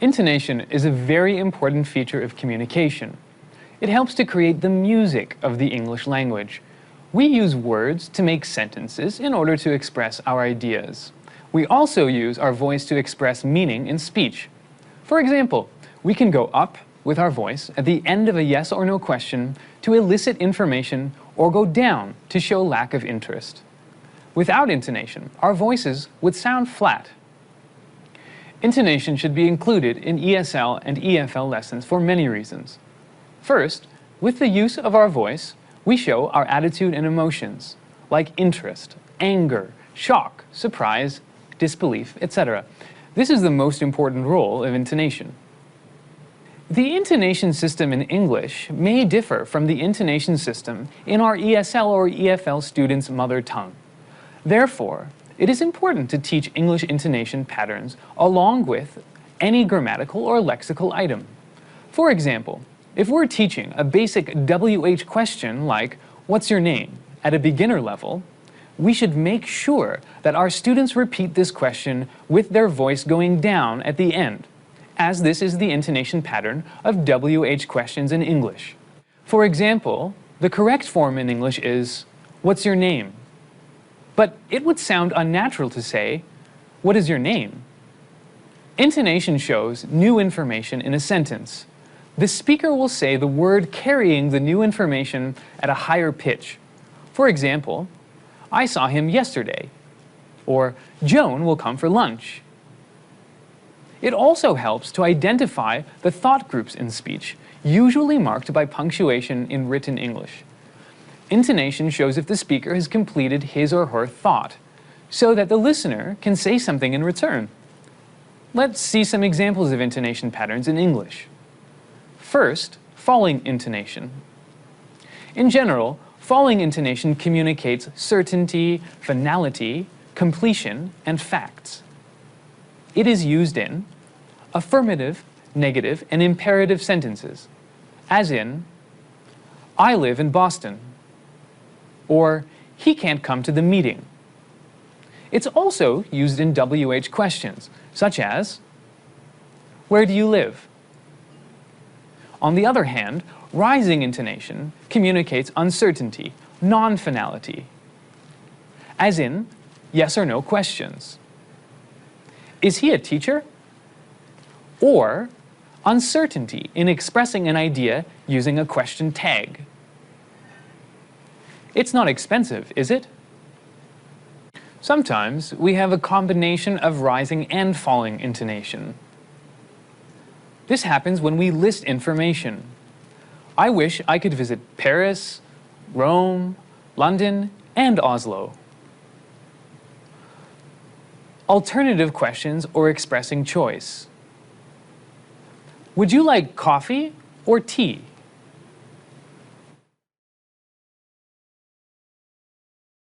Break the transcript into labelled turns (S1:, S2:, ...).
S1: Intonation is a very important feature of communication. It helps to create the music of the English language. We use words to make sentences in order to express our ideas. We also use our voice to express meaning in speech. For example, we can go up with our voice at the end of a yes or no question to elicit information, or go down to show lack of interest. Without intonation, our voices would sound flat. Intonation should be included in ESL and EFL lessons for many reasons. First, with the use of our voice, we show our attitude and emotions, like interest, anger, shock, surprise, disbelief, etc. This is the most important role of intonation. The intonation system in English may differ from the intonation system in our ESL or EFL students' mother tongue. Therefore, it is important to teach English intonation patterns along with any grammatical or lexical item. For example, if we're teaching a basic WH question like, "What's your name?" at a beginner level, we should make sure that our students repeat this question with their voice going down at the end, as this is the intonation pattern of WH questions in English. For example, the correct form in English is, "What's your name?" But it would sound unnatural to say, "What is your name?" Intonation shows new information in a sentence. The speaker will say the word carrying the new information at a higher pitch. For example, "I saw him yesterday," or "Joan will come for lunch." It also helps to identify the thought groups in speech, usually marked by punctuation in written English. Intonation shows if the speaker has completed his or her thought, so that the listener can say something in return. Let's see some examples of intonation patterns in English. First, falling intonation. In general, falling intonation communicates certainty, finality, completion, and facts. It is used in affirmative, negative, and imperative sentences, as in, "I live in Boston," or "He can't come to the meeting." It's also used in WH questions, such as, "Where do you live?" On the other hand, rising intonation communicates uncertainty, non-finality, as in yes or no questions. "Is he a teacher?" Or uncertainty in expressing an idea using a question tag. It's not expensive, is it? Sometimes we have a combination of rising and falling intonation. This happens when we list information. I wish I could visit Paris, Rome, London, and Oslo. Alternative questions or expressing choice. Would you like coffee or tea?